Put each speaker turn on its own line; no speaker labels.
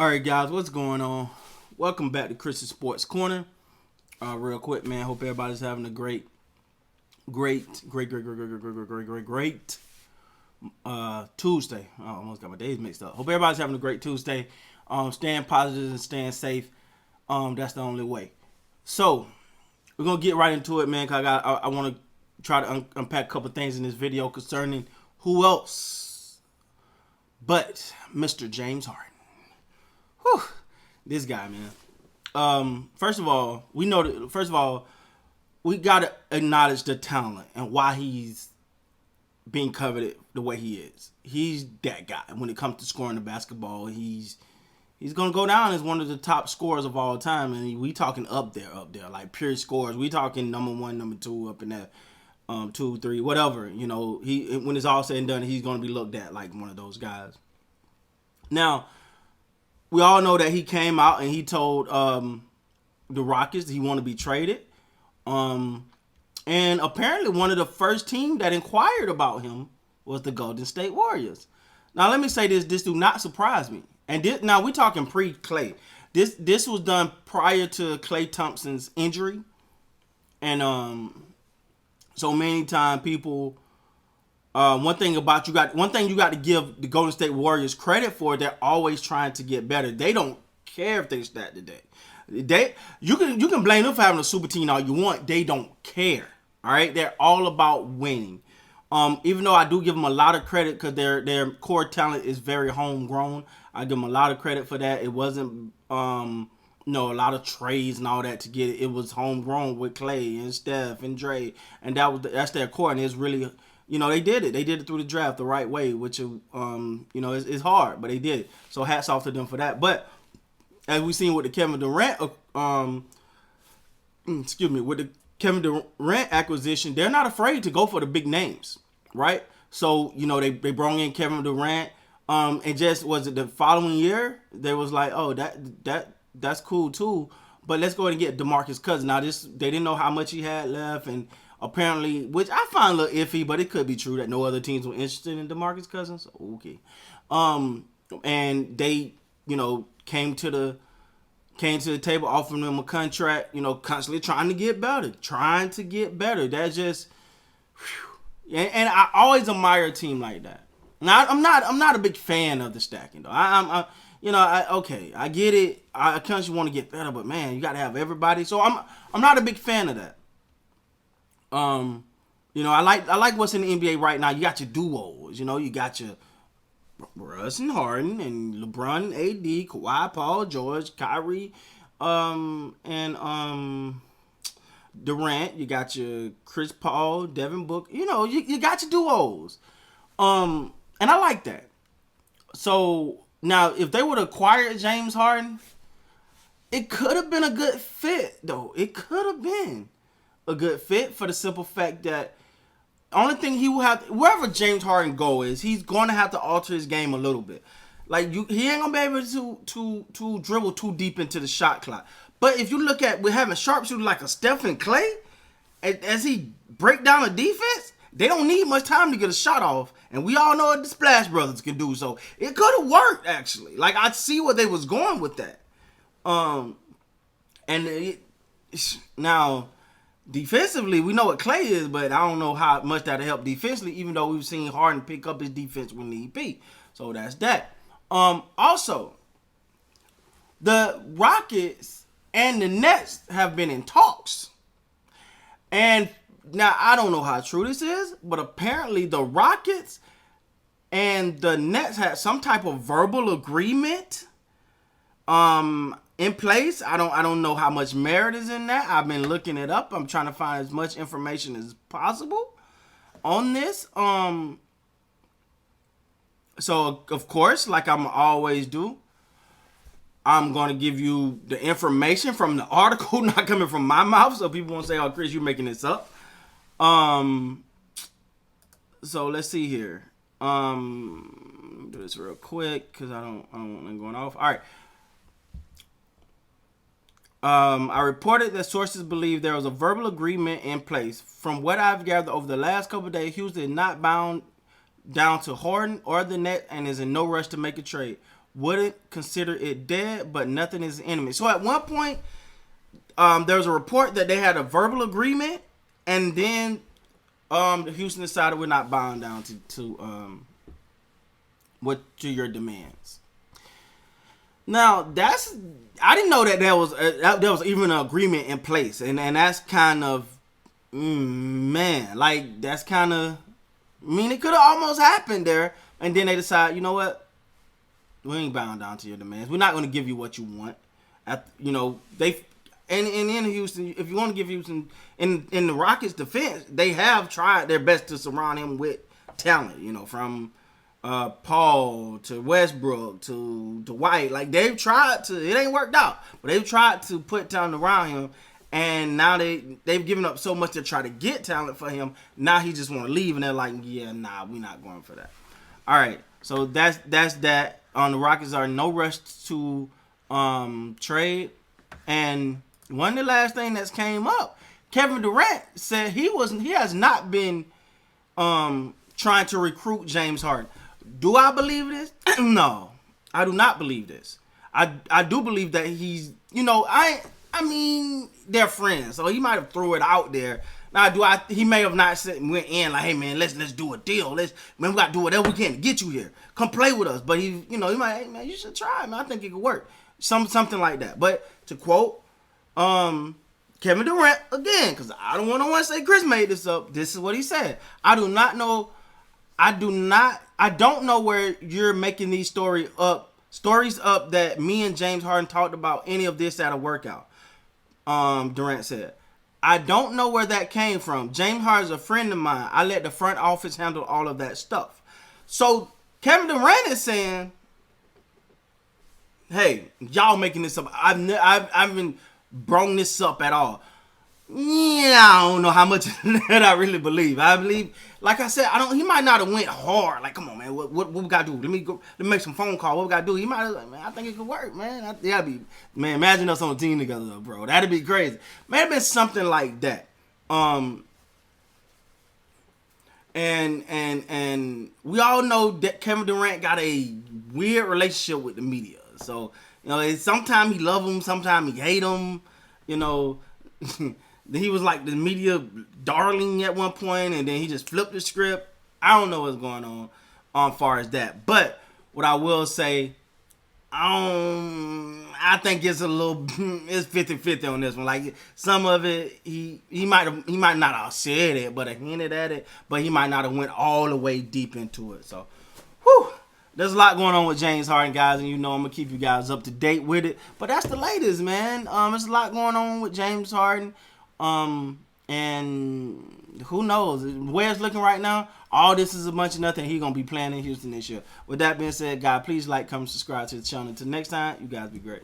All right, guys, what's going on? Welcome back to Chris's Sports Corner. Real quick, man. Hope everybody's having a great Tuesday. I almost got my days mixed up. Hope everybody's having a great Tuesday. Staying positive and staying safe. That's the only way. So we're gonna get right into it, man. Cause I want to try to unpack a couple things in this video concerning who else but Mr. James Harden. Whew, this guy, man. First of all, we know that. First of all, we gotta acknowledge the talent and why he's being coveted the way he is. He's that guy when it comes to scoring the basketball. He's gonna go down as one of the top scorers of all time, and we talking up there, like pure scores. We talking number one, number two, up in that 2, 3, whatever. You know, he when it's all said and done, he's gonna be looked at like one of those guys. Now, we all know that he came out and he told the Rockets he wanted to be traded. And apparently one of the first team that inquired about him was the Golden State Warriors. Now, let me say this. This do not surprise me. And now we're talking pre-Klay. This was done prior to Klay Thompson's injury. And so many times people... one thing you got to give the Golden State Warriors credit for, they're always trying to get better. They don't care if they stat today. You can blame them for having a super team all you want. They don't care. All right, they're all about winning. Even though I do give them a lot of credit because their core talent is very homegrown. I give them a lot of credit for that. It wasn't a lot of trades and all that to get it. It was homegrown with Klay and Steph and Dre, and that's their core, and it's really. They did it. They did it through the draft the right way, which, is hard, but they did it. So hats off to them for that. But as we've seen with the Kevin Durant, with the Kevin Durant acquisition, they're not afraid to go for the big names, right? So, they brought in Kevin Durant, and just, was it the following year? They was like, oh, that's cool too, but let's go ahead and get DeMarcus Cousins. Now, they didn't know how much he had left, and apparently, which I find a little iffy, but it could be true that no other teams were interested in DeMarcus Cousins. Okay. And they, came to the table offering him a contract, constantly trying to get better. That's just, whew. And I always admire a team like that. Now, I'm not a big fan of the stacking though. I get it. I constantly want to get better, but man, you got to have everybody. So I'm not a big fan of that. I like what's in the NBA right now. You got your duos, you got your Russ and Harden and LeBron and AD, Kawhi, Paul George, Kyrie, and Durant. You got your Chris Paul, Devin Booker. You got your duos. And I like that. So now, if they would have acquired James Harden, it could have been a good fit, though. It could have been a good fit for the simple fact that only thing he will have wherever James Harden he's going to have to alter his game a little bit. Like he ain't gonna be able to dribble too deep into the shot clock. But if you look at we're having sharpshooter like a Steph and Klay, as he break down a defense, they don't need much time to get a shot off, and we all know what the Splash Brothers can do. So it could have worked actually. Like I see where they was going with that. Now. Defensively, we know what Klay is, but I don't know how much that'll help defensively, even though we've seen Harden pick up his defense when need be. So that's that. Also, the Rockets and the Nets have been in talks. And now, I don't know how true this is, but apparently the Rockets and the Nets had some type of verbal agreement in place. I don't know how much merit is in that. I've been looking it up. I'm trying to find as much information as possible on this. So of course, like I'm always do, I'm gonna give you the information from the article, not coming from my mouth, so people won't say, "Oh, Chris, you're making this up." So let's see here. Do this real quick because I don't want them going off. All right. I reported that sources believe there was a verbal agreement in place. From what I've gathered over the last couple of days, Houston is not bound down to Harden or the net and is in no rush to make a trade. Wouldn't consider it dead, but nothing is imminent. So at one point, there was a report that they had a verbal agreement, and then Houston decided we're not bowing down to your demands. Now I didn't know that there was even an agreement in place, and that's kind of that's kind of it could have almost happened there, and then they decide, you know what, we ain't bound down to your demands. We're not going to give you what you want. And in Houston, if you want to give Houston, in the Rockets' defense, they have tried their best to surround him with talent. From Paul to Westbrook to White. Like, they've tried to. It ain't worked out, but they've tried to put talent around him. And now they've given up so much to try to get talent for him. Now he just want to leave, and they're like, yeah, nah, we're not going for that. All right, so that's that. The Rockets are in no rush to trade. And one of the last thing that's came up, Kevin Durant said he has not been trying to recruit James Harden. Do I believe this? No, I do not believe this. I do believe that he's, I mean, they're friends, so he might have threw it out there. Now, he may have not went in like, hey man, let's do a deal. We got to do whatever we can to get you here. Come play with us. But he might, hey man, you should try, man. I think it could work. Something like that. But to quote Kevin Durant again, because I don't want to say Chris made this up. This is what he said. I don't know where you're making these stories up that me and James Harden talked about any of this at a workout. Durant said, I don't know where that came from. James Harden's a friend of mine. I let the front office handle all of that stuff. So Kevin Durant is saying, hey, y'all making this up. I've been brung this up at all. Yeah, I don't know how much that I really believe. I believe, like I said, he might not have went hard. Like, come on, man, what we gotta do? Let me make some phone call. What we gotta do? He might have, like, man, I think it could work, man. Man, imagine us on a team together, bro. That'd be crazy. May have been something like that. And we all know that Kevin Durant got a weird relationship with the media. So, sometimes he love him, sometimes he hate him. He was like the media darling at one point, and then he just flipped the script. I don't know what's going on far as that. But what I will say, I think it's it's 50-50 on this one. Like, some of it, he might not have said it, but hinted at it, but he might not have went all the way deep into it. So, there's a lot going on with James Harden, guys, and I'm gonna keep you guys up to date with it. But that's the latest, man. There's a lot going on with James Harden. And who knows? The way it's looking right now, all this is a bunch of nothing. He's going to be playing in Houston this year. With that being said, guys, please like, comment, subscribe to the channel. Until next time, you guys be great.